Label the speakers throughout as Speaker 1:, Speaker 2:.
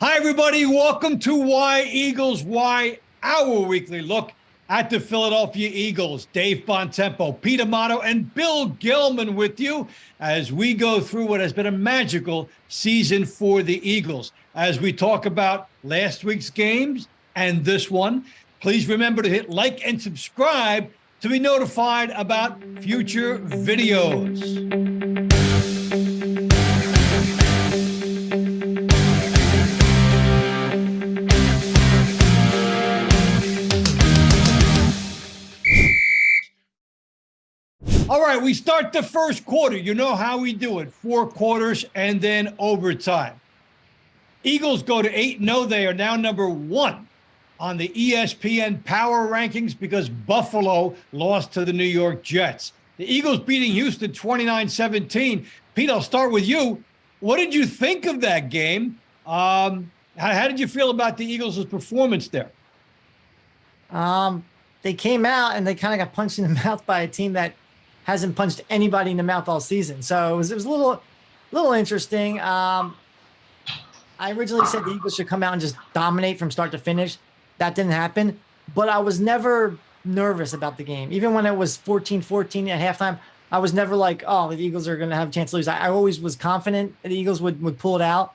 Speaker 1: Hi, everybody. Welcome to Why Eagles, Why, our weekly look at the Philadelphia Eagles. Dave Bontempo, Pete Amato, and Bill Gilman with you as we go through what has been a magical season for the Eagles. As we talk about last week's games and this one, please remember to hit like and subscribe to be notified about future videos. All right, we start the first quarter. You know how we do it. 4 quarters and then overtime. Eagles go to 8-0. They are now number 1 on the ESPN power rankings because Buffalo lost to the New York Jets. The Eagles beating Houston 29-17. Pete, I'll start with you. What did you think of that game? How did you feel about the Eagles' performance there?
Speaker 2: They came out and they kind of got punched in the mouth by a team that hasn't punched anybody in the mouth all season. So it was a little interesting. I originally said the Eagles should come out and just dominate from start to finish. That didn't happen, but I was never nervous about the game. Even when it was 14-14 at halftime, I was never like, oh, the Eagles are going to have a chance to lose. I always was confident the Eagles would pull it out.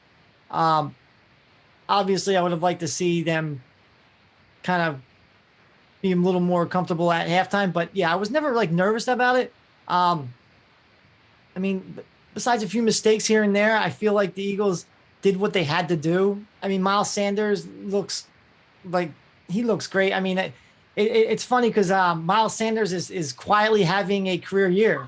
Speaker 2: Obviously, I would have liked to see them kind of be a little more comfortable at halftime, but yeah, I was never like nervous about it. I mean, besides a few mistakes here and there, I feel like the Eagles did what they had to do. I mean, Miles Sanders looks like he looks great. I mean, it's funny because Miles Sanders is quietly having a career year.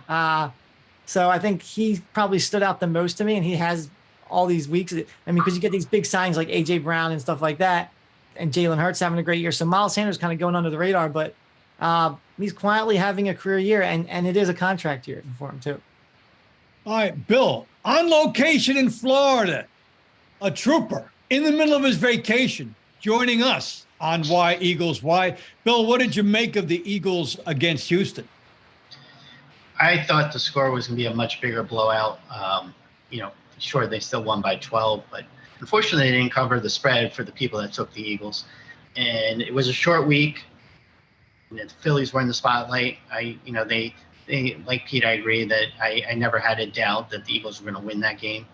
Speaker 2: So I think he probably stood out the most to me, and he has all these weeks. I mean, because you get these big signings like A.J. Brown and stuff like that, and Jalen Hurts having a great year. So Miles Sanders kind of going under the radar, but he's quietly having a career year, and it is a contract year for him too.
Speaker 1: All right, Bill, on location in Florida, a trooper in the middle of his vacation joining us on Why Eagles, Why. Bill, what did you make of the Eagles against Houston?
Speaker 3: I thought the score was going to be a much bigger blowout. Sure, they still won by 12, but unfortunately, they didn't cover the spread for the people that took the Eagles. And it was a short week. The Phillies were in the spotlight. They like Pete, I agree that I never had a doubt that the Eagles were going to win that game.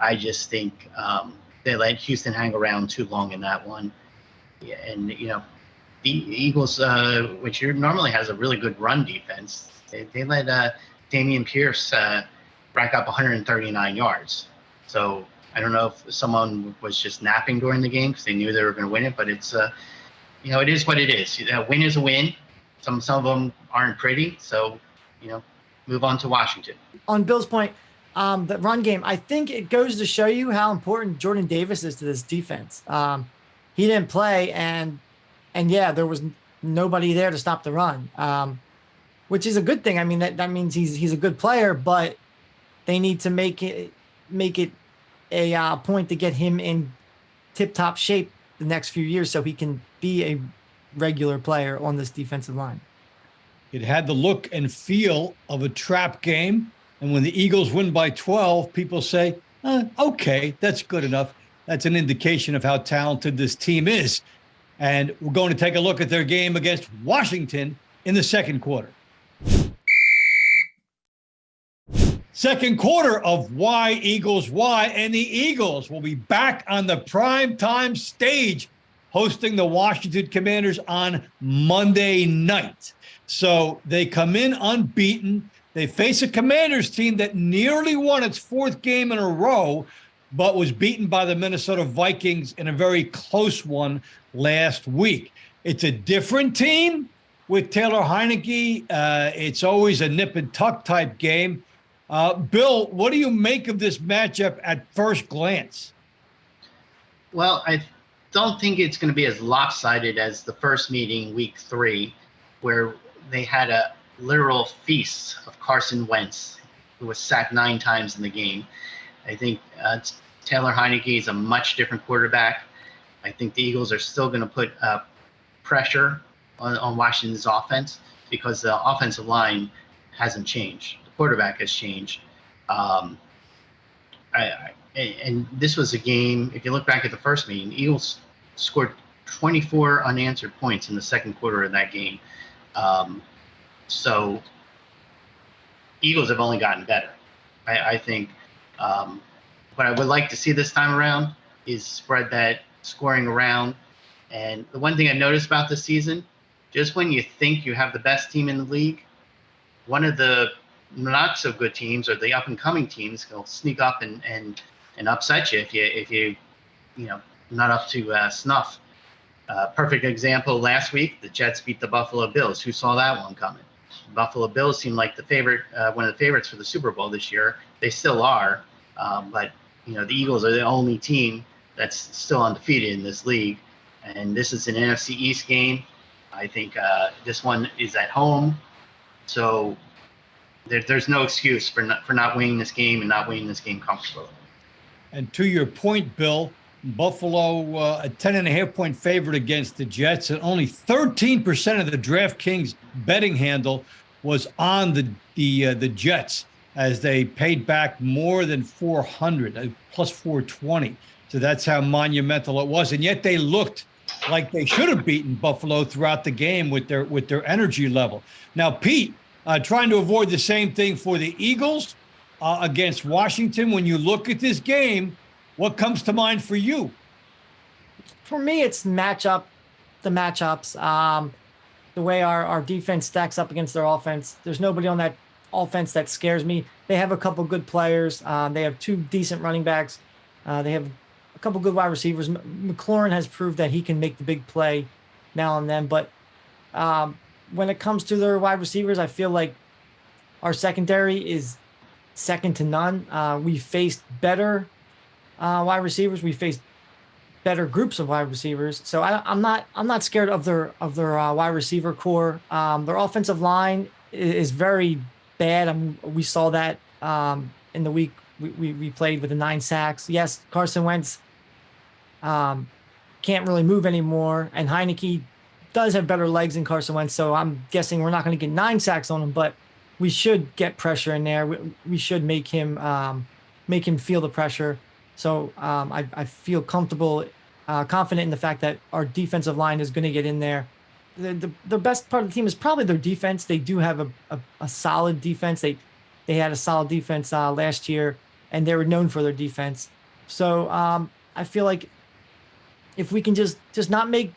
Speaker 3: I just think they let Houston hang around too long in that one. Yeah, and, the Eagles, which normally has a really good run defense, they let Dameon Pierce rack up 139 yards. So I don't know if someone was just napping during the game because they knew they were going to win it, but it's, it is what it is. A win is a win. Some of them aren't pretty. So, move on to Washington.
Speaker 2: On Bill's point, the run game, I think it goes to show you how important Jordan Davis is to this defense. He didn't play, and yeah, there was nobody there to stop the run, which is a good thing. I mean, that means he's a good player, but they need to make it a point to get him in tip-top shape the next few years so he can be a regular player on this defensive line.
Speaker 1: It had the look and feel of a trap game. And when the Eagles win by 12, people say, okay, that's good enough. That's an indication of how talented this team is. And we're going to take a look at their game against Washington in the second quarter. Second quarter of Why Eagles, Why, and the Eagles will be back on the primetime stage hosting the Washington Commanders on Monday night. So they come in unbeaten. They face a Commanders team that nearly won its 4th game in a row, but was beaten by the Minnesota Vikings in a very close one last week. It's a different team with Taylor Heineke. It's always a nip and tuck type game. Bill, what do you make of this matchup at first glance?
Speaker 3: Well, I don't think it's going to be as lopsided as the first meeting, week 3, where they had a literal feast of Carson Wentz, who was sacked 9 times in the game. I think Taylor Heineke is a much different quarterback. I think the Eagles are still going to put pressure on Washington's offense because the offensive line hasn't changed. The quarterback has changed. and this was a game, if you look back at the first meeting, the Eagles scored 24 unanswered points in the second quarter of that game. So Eagles have only gotten better. I think what I would like to see this time around is spread that scoring around. And the one thing I noticed about this season, just when you think you have the best team in the league, one of the not so good teams or the up and coming teams will sneak up and upset you if you not up to snuff. Perfect example last week, the Jets beat the Buffalo Bills. Who saw that one coming? The Buffalo Bills seem like the favorite, one of the favorites for the Super Bowl this year. They still are, but the Eagles are the only team that's still undefeated in this league. And this is an NFC East game. I think this one is at home, so there's no excuse for not winning this game and not winning this game comfortably.
Speaker 1: And to your point, Bill, Buffalo a 10.5-point favorite against the Jets, and only 13% of the DraftKings betting handle was on the Jets, as they paid back more than 400, plus 420. So that's how monumental it was, and yet they looked like they should have beaten Buffalo throughout the game with their energy level. Now, Pete, trying to avoid the same thing for the Eagles against Washington. When you look at this game, what comes to mind for you?
Speaker 2: For me, it's the matchups. The way our defense stacks up against their offense. There's nobody on that offense that scares me. They have a couple good players. They have two decent running backs. They have a couple good wide receivers. McLaurin has proved that he can make the big play now and then. But when it comes to their wide receivers, I feel like our secondary is second to none. We faced better wide receivers. We faced better groups of wide receivers. So I'm not scared of their wide receiver core. Their offensive line is very bad. We saw that in the week we played with the 9 sacks. Yes, Carson Wentz can't really move anymore, and Heineke does have better legs than Carson Wentz. So I'm guessing we're not going to get 9 sacks on him, but we should get pressure in there. We should make him feel the pressure. So I feel comfortable, confident in the fact that our defensive line is going to get in there. The best part of the team is probably their defense. They do have a solid defense. They had a solid defense last year, and they were known for their defense. So I feel like if we can just not make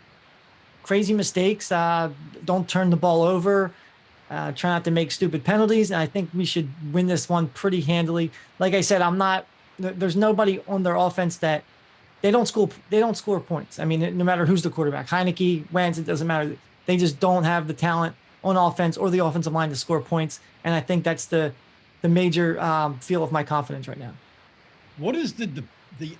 Speaker 2: crazy mistakes, don't turn the ball over, try not to make stupid penalties, and I think we should win this one pretty handily. Like I said, there's nobody on their offense that they don't score points. I mean, no matter who's the quarterback, Heineke, Wentz, it doesn't matter. They just don't have the talent on offense or the offensive line to score points. And I think that's the major feel of my confidence right now.
Speaker 1: What is the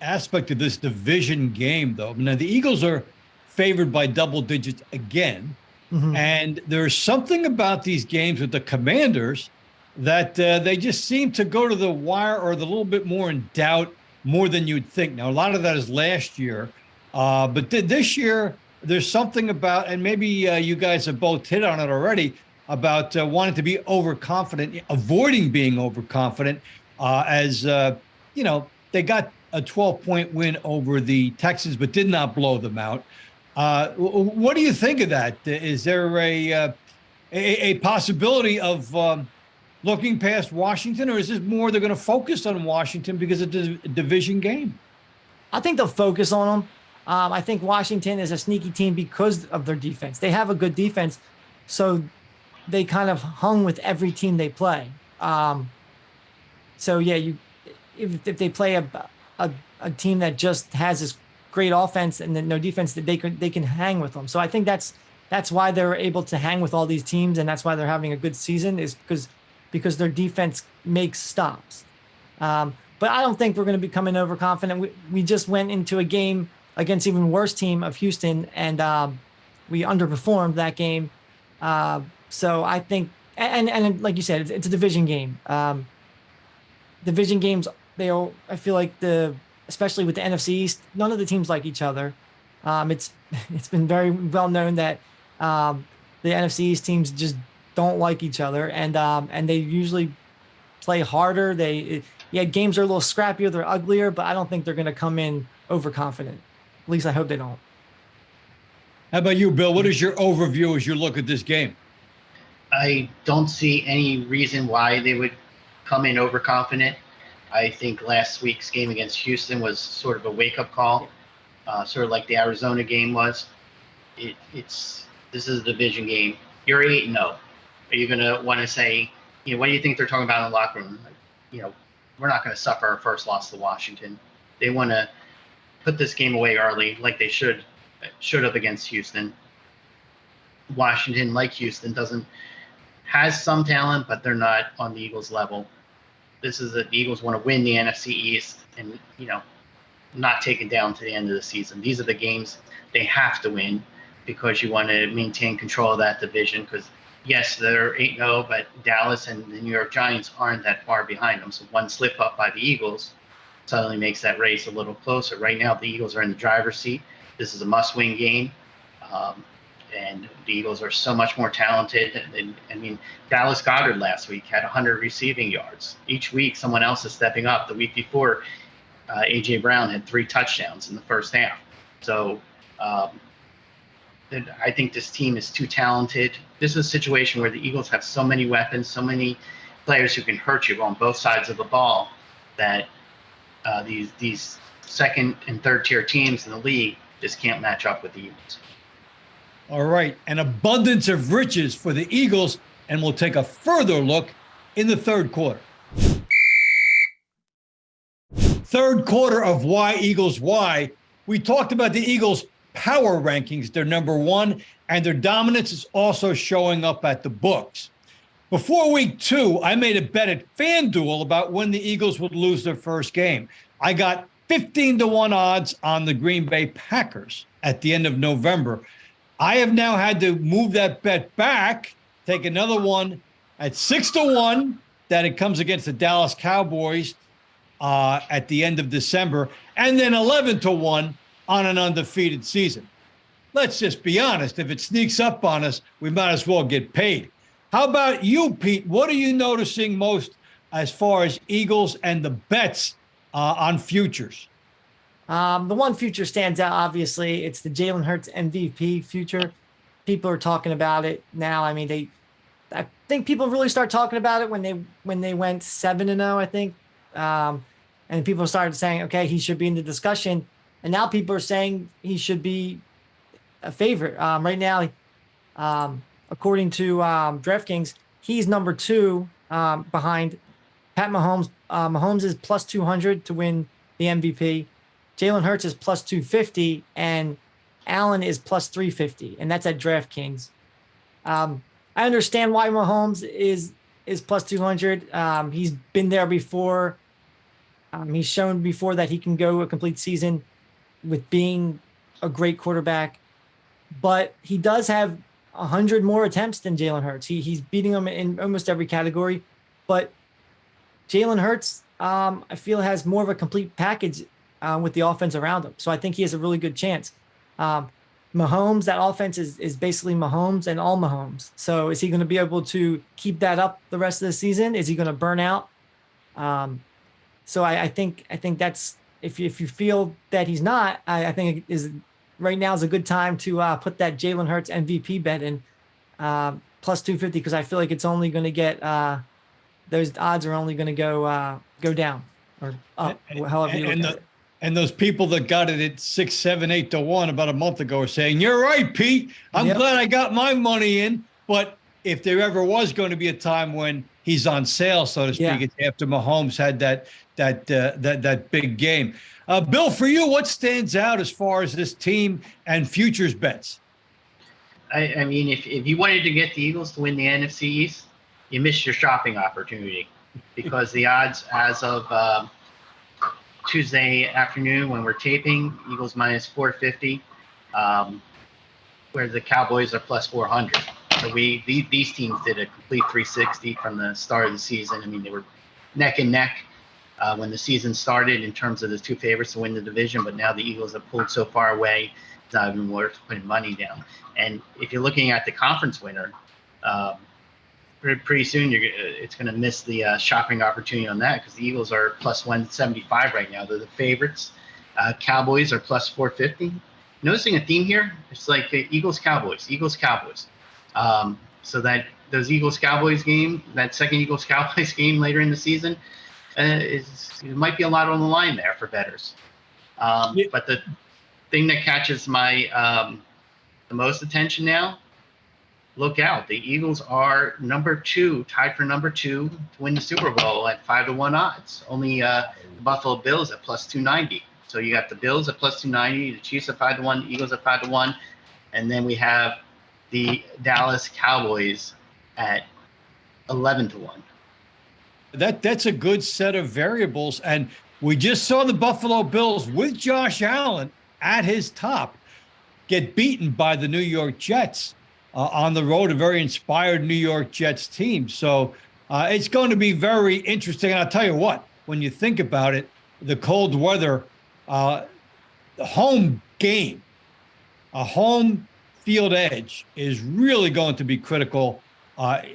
Speaker 1: aspect of this division game, though? Now, the Eagles are favored by double digits again. Mm-hmm. And there's something about these games with the Commanders that they just seem to go to the wire or a little bit more in doubt more than you'd think. Now, a lot of that is last year, but this year there's something about, and maybe you guys have both hit on it already, about wanting to be overconfident, avoiding being overconfident, as they got a 12-point win over the Texans, but did not blow them out. What do you think of that? Is there a possibility of looking past Washington, or is this more they're going to focus on Washington because it's a division game?
Speaker 2: I think they'll focus on them. I think Washington is a sneaky team because of their defense. They have a good defense, so they kind of hung with every team they play. So yeah, if they play a team that just has this great offense and then no defense, that they can hang with them. So I think that's why they're able to hang with all these teams, and that's why they're having a good season, is because their defense makes stops. But I don't think we're going to be coming overconfident. We just went into a game against even worse team of Houston, and we underperformed that game. So I think, and like you said, it's a division game. Division games, I feel like especially with the NFC East, none of the teams like each other. It's been very well known that the NFC East teams just don't like each other, and they usually play harder. Yeah, games are a little scrappier, they're uglier, but I don't think they're going to come in overconfident. At least I hope they don't.
Speaker 1: How about you, Bill? What is your overview as you look at this game?
Speaker 3: I don't see any reason why they would come in overconfident. I think last week's game against Houston was sort of a wake-up call, sort of like the Arizona game was. This is a division game. You're 8-0. Are you going to want to say, what do you think they're talking about in the locker room? Like, we're not going to suffer our first loss to Washington. They want to put this game away early, like they should have against Houston. Washington, like Houston, has some talent, but they're not on the Eagles level. The Eagles want to win the NFC East and, not take it down to the end of the season. These are the games they have to win because you want to maintain control of that division. Because, yes, they're 8-0, but Dallas and the New York Giants aren't that far behind them. So one slip up by the Eagles suddenly makes that race a little closer. Right now, the Eagles are in the driver's seat. This is a must-win game. And the Eagles are so much more talented. Dallas Goedert last week had 100 receiving yards. Each week, someone else is stepping up. The week before, A.J. Brown had 3 touchdowns in the first half. So I think this team is too talented. This is a situation where the Eagles have so many weapons, so many players who can hurt you on both sides of the ball that these second and third tier teams in the league just can't match up with the Eagles.
Speaker 1: All right, an abundance of riches for the Eagles, and we'll take a further look in the third quarter. Third quarter of Why Eagles Why. We talked about the Eagles' power rankings. They're number 1, and their dominance is also showing up at the books. Before week 2, I made a bet at FanDuel about when the Eagles would lose their first game. I got 15-1 odds on the Green Bay Packers at the end of November. I have now had to move that bet back, take another one at 6-1 that it comes against the Dallas Cowboys at the end of December, and then 11-1 on an undefeated season. Let's just be honest. If it sneaks up on us, we might as well get paid. How about you, Pete? What are you noticing most as far as Eagles and the bets on futures?
Speaker 2: The one future stands out, obviously. It's the Jalen Hurts MVP future. People are talking about it now. I think people really start talking about it when they went 7-0, I think. And people started saying, okay, he should be in the discussion. And now people are saying he should be a favorite. Right now, according to DraftKings, he's number 2 behind Pat Mahomes. Mahomes is plus 200 to win the MVP. Jalen Hurts is plus 250, and Allen is plus 350, and that's at DraftKings. I understand why Mahomes is plus 200. He's been there before. He's shown before that he can go a complete season with being a great quarterback, but he does have 100 more attempts than Jalen Hurts. He's beating him in almost every category, but Jalen Hurts, I feel, has more of a complete package with the offense around him. So I think he has a really good chance. Mahomes, that offense is basically Mahomes and all Mahomes. So is he going to be able to keep that up the rest of the season? Is he going to burn out? So I think that's, if you feel that he's not, I think right now is a good time to put that Jalen Hurts MVP bet in plus 250, because I feel like it's only going to get those odds are only going to go down or up, however you look at it.
Speaker 1: And those people that got it at 6, 7, 8-1 about a month ago are saying, "You're right, Pete. I'm glad I got my money in." But if there ever was going to be a time when he's on sale, so to speak, it's after Mahomes had that big game. Bill, for you, what stands out as far as this team and futures bets?
Speaker 3: I mean, if you wanted to get the Eagles to win the NFC East, you missed your shopping opportunity, because the odds as of Tuesday afternoon when we're taping, Eagles minus 450, where the Cowboys are plus 400. So these teams did a complete 360 from the start of the season. I mean, they were neck and neck when the season started in terms of the two favorites to win the division, but now the Eagles have pulled so far away, it's not even worth putting money down. And if you're looking at the conference winner, pretty soon it's going to miss the shopping opportunity on that, because the Eagles are plus 175 right now. They're the favorites. Cowboys are plus 450. Noticing a theme here? It's like the Eagles Cowboys. So that those Eagles Cowboys game, that second Eagles Cowboys game later in the season, it might be a lot on the line there for bettors. But the thing that catches my the most attention now, look out. The Eagles are number 2, tied for number 2 to win the Super Bowl at 5-1 odds. Only the Buffalo Bills at plus 290. So you got the Bills at plus 290, the Chiefs at 5-1, the Eagles at 5-1, and then we have the Dallas Cowboys at 11-1.
Speaker 1: That's a good set of variables. And we just saw the Buffalo Bills with Josh Allen at his top get beaten by the New York Jets on the road, a very inspired New York Jets team. So it's going to be very interesting. And I'll tell you what, when you think about it, the cold weather, the home game, a home field edge is really going to be critical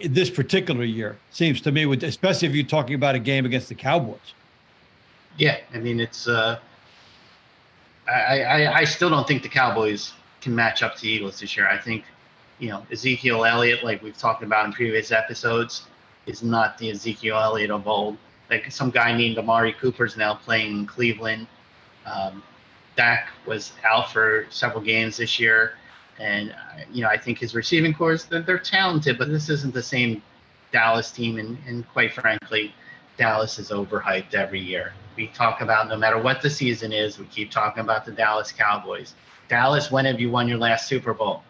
Speaker 1: this particular year, seems to me, especially if you're talking about a game against the Cowboys.
Speaker 3: Yeah, I mean, it's I still don't think the Cowboys can match up to the Eagles this year. I think, Ezekiel Elliott, like we've talked about in previous episodes, is not the Ezekiel Elliott of old. Like some guy named Amari Cooper is now playing in Cleveland. Dak was out for several games this year. And, I think his receiving corps, they're talented, but this isn't the same Dallas team. And quite frankly, Dallas is overhyped every year. We talk about, no matter what the season is, we keep talking about the Dallas Cowboys. Dallas, when have you won your last Super Bowl?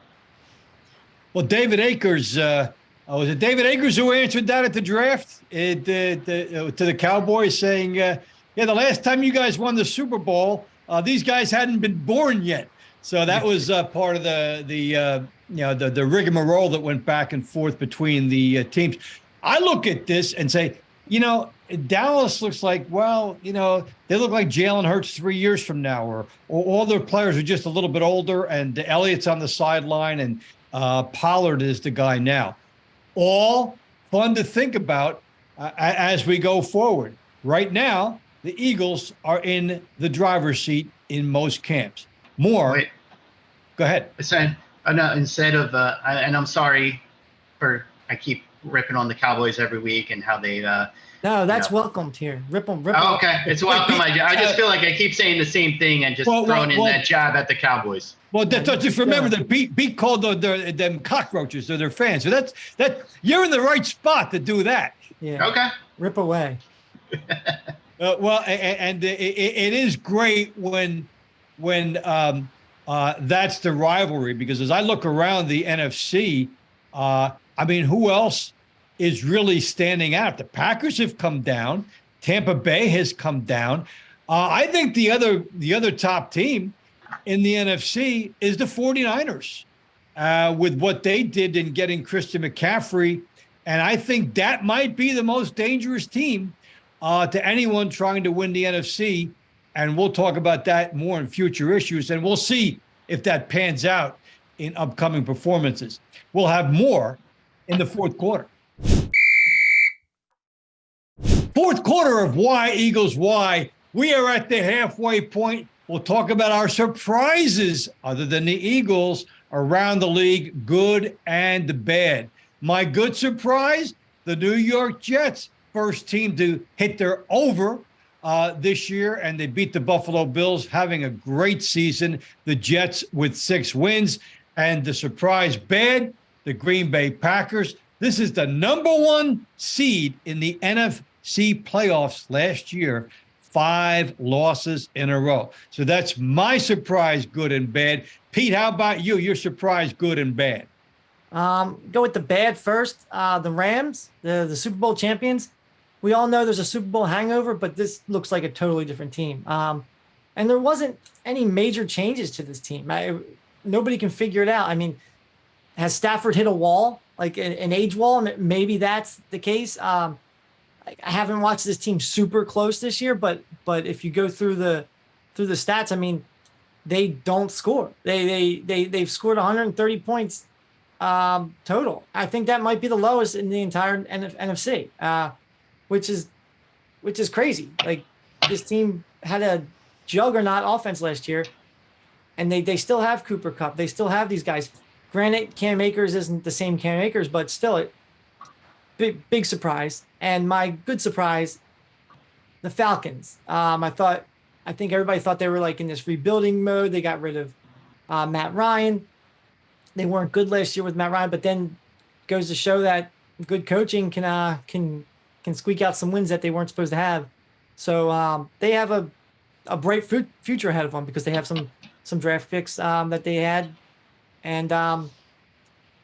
Speaker 1: Well, David Akers, was it David Akers who answered that at the draft to the Cowboys, saying, yeah, the last time you guys won the Super Bowl, these guys hadn't been born yet. So that was part of the rigmarole that went back and forth between the teams. I look at this and say, Dallas looks like, they look like Jalen Hurts 3 years from now, or all their players are just a little bit older, and Elliott's on the sideline, and Pollard is the guy now. All fun to think about as we go forward. Right now, the Eagles are in the seat in most camps. Go ahead.
Speaker 3: Instead of, and I'm sorry I keep ripping on the Cowboys every week and how they.
Speaker 2: No, that's welcomed here. Rip them.
Speaker 3: Oh, okay, it's welcome. I just feel like I keep saying the same thing and just throwing in that jab at the Cowboys.
Speaker 1: Well, just remember that Pete called them cockroaches to their fans. So that you're in the right spot to do that.
Speaker 2: Yeah.
Speaker 3: Okay.
Speaker 2: Rip away.
Speaker 1: And it is great when that's the rivalry, because as I look around the NFC, who else is really standing out? The Packers have come down. Tampa Bay has come down. I think the other top team in the NFC is the 49ers with what they did in getting Christian McCaffrey. And I think that might be the most dangerous team to anyone trying to win the NFC. And we'll talk about that more in future issues. And we'll see if that pans out in upcoming performances. We'll have more in the fourth quarter. Fourth quarter of Why Eagles Why. We are at the halfway point. We'll talk about our surprises other than the Eagles around the league, good and bad. My good surprise, the New York Jets, first team to hit their over this year, and they beat the Buffalo Bills, having a great season. The Jets with 6 wins. And the surprise bad, the Green Bay Packers. This is the number 1 seed in the NFC playoffs last year. 5 losses in a row. So that's my surprise, good and bad. Pete, how about you? Your surprise, good and bad.
Speaker 2: Go with the bad first. The Rams, the Super Bowl champions. We all know there's a Super Bowl hangover, but this looks like a totally different team. And there wasn't any major changes to this team. Nobody can figure it out. Has Stafford hit a wall, like an age wall? Maybe that's the case. I haven't watched this team super close this year, but if you go through the stats, they don't score. They've scored 130 points total. I think that might be the lowest in the entire NFC, which is crazy. Like, this team had a juggernaut offense last year, and they still have Cooper Kupp. They still have these guys. Granted, Cam Akers isn't the same Cam Akers, but still, big surprise. And my good surprise, the Falcons. I think everybody thought they were like in this rebuilding mode. They got rid of Matt Ryan. They weren't good last year with Matt Ryan, but then goes to show that good coaching can squeak out some wins that they weren't supposed to have. So they have a bright future ahead of them because they have some draft picks that they had. And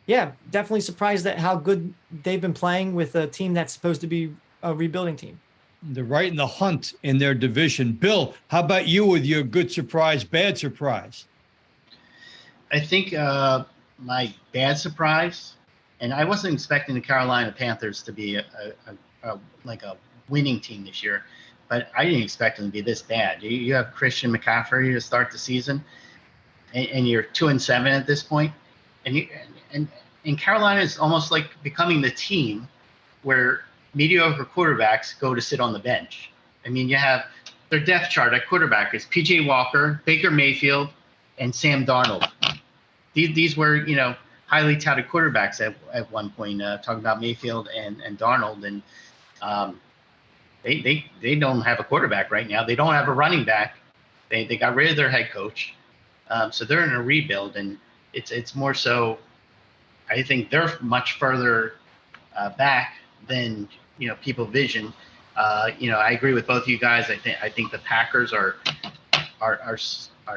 Speaker 2: yeah, definitely surprised at how good they've been playing with a team that's supposed to be a rebuilding team.
Speaker 1: They're right in the hunt in their division. Bill, how about you with your good surprise, bad surprise?
Speaker 3: I think my bad surprise, and I wasn't expecting the Carolina Panthers to be a winning team this year, but I didn't expect them to be this bad. You have Christian McCaffrey to start the season, and you're 2-7 at this point, and Carolina is almost like becoming the team where mediocre quarterbacks go to sit on the bench. I mean, you have their depth chart at quarterback is P.J. Walker, Baker Mayfield, and Sam Darnold. These were, highly touted quarterbacks at one point, talking about Mayfield and Darnold. And they don't have a quarterback right now. They don't have a running back. They got rid of their head coach. So they're in a rebuild, and it's more so, I think they're much further back than people vision. I agree with both of you guys. I think the Packers are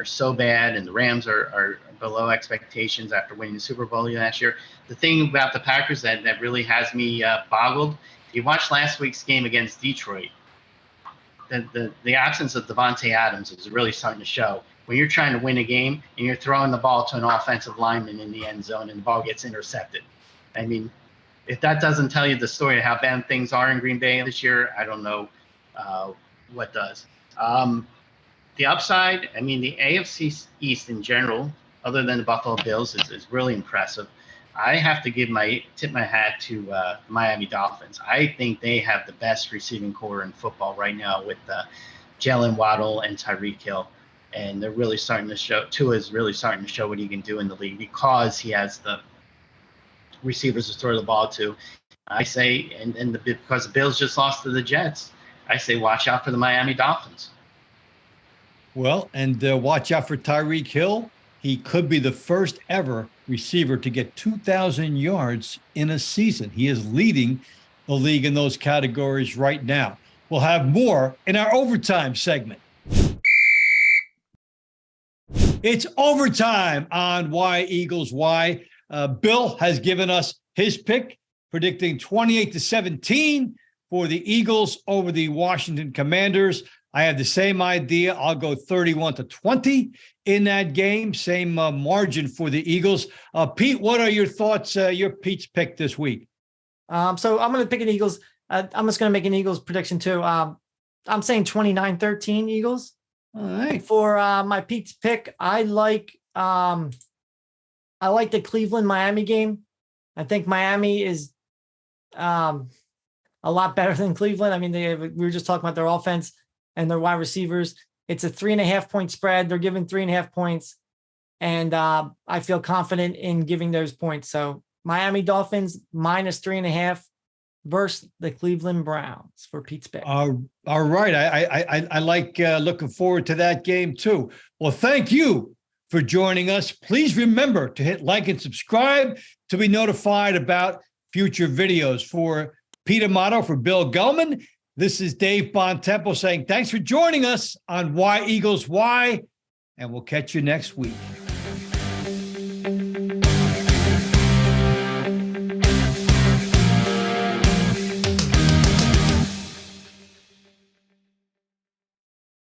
Speaker 3: so bad, and the Rams are below expectations after winning the Super Bowl last year. The thing about the Packers that really has me boggled, if you watched last week's game against Detroit, the absence of Devontae Adams is really starting to show. When you're trying to win a game and you're throwing the ball to an offensive lineman in the end zone and the ball gets intercepted. I mean, if that doesn't tell you the story of how bad things are in Green Bay this year, I don't know what does. The upside, I mean, the AFC East in general, other than the Buffalo Bills, is really impressive. I have to tip my hat to Miami Dolphins. I think they have the best receiving core in football right now with Jalen Waddle and Tyreek Hill. And they're really starting to show, Tua is really starting to show what he can do in the league because he has the receivers to throw the ball to. I say, because the Bills just lost to the Jets, I say watch out for the Miami Dolphins.
Speaker 1: Well, and watch out for Tyreek Hill. He could be the first ever receiver to get 2,000 yards in a season. He is leading the league in those categories right now. We'll have more in our overtime segment. It's overtime on Why Eagles Why. Bill has given us his pick, predicting 28-17 for the Eagles over the Washington Commanders. I have the same idea. I'll go 31-20 in that game. Same margin for the Eagles. Pete, what are your thoughts? Your Pete's pick this week.
Speaker 2: So I'm going to pick an Eagles. I'm just going to make an Eagles prediction too. I'm saying 29-13 Eagles.
Speaker 1: All right.
Speaker 2: For my Pete's pick, I like the Cleveland-Miami game. I think Miami is a lot better than Cleveland. I mean, we were just talking about their offense and their wide receivers. It's a 3.5-point spread. They're giving 3.5 points. And I feel confident in giving those points. So Miami Dolphins -3.5 versus the Cleveland Browns for Pete's pick.
Speaker 1: All right. I like looking forward to that game too. Well, thank you for joining us. Please remember to hit like and subscribe to be notified about future videos. For Pete Amato, for Bill Gelman, this is Dave Bontempo saying thanks for joining us on Why Eagles Why, and we'll catch you next week.